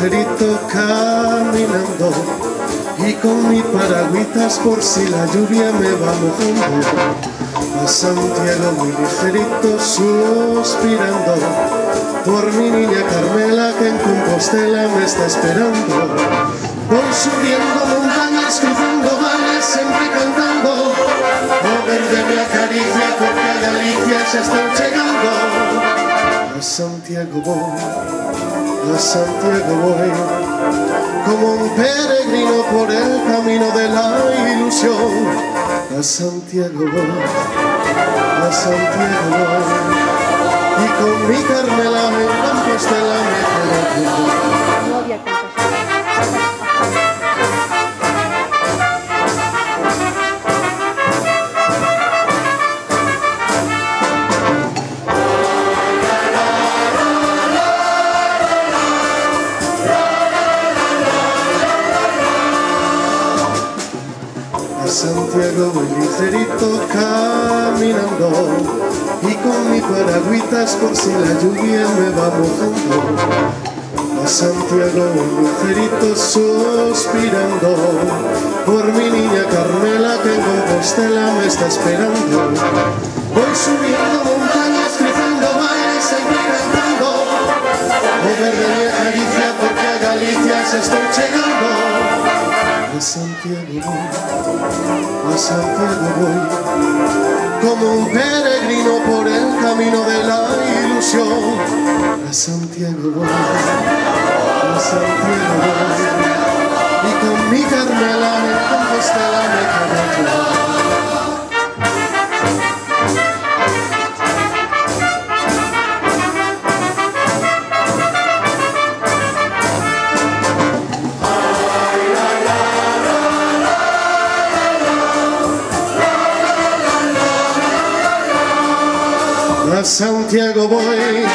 ligerito caminando y con mi paragüitas por si la lluvia me va mojando. A Santiago muy ligerito suspirando por mi niña Carmela que en Compostela me está esperando. Voy subiendo montañas, cruzando valles, siempre cantando. Oh, verde me acaricia porque a Galicia se están llegando. A Santiago voy, como un peregrino por el camino de la ilusión. A Santiago voy, y con mi Carmela en Compostela me quedo. A Santiago voy ligerito caminando y con mi paragüitas por si la lluvia me va mojando. A Santiago voy ligerito suspirando por mi niña Carmela que en Compostela me está esperando. Voy subiendo montañas, cruzando valles, siempre cantando. Oh, verde mi acaricia porque a Galicia se estoy llegando. A Santiago voy, como un peregrino por el camino de la ilusión. A Santiago voy, y con mi Carmela en Compostela me quedo yo. A Santiago voy,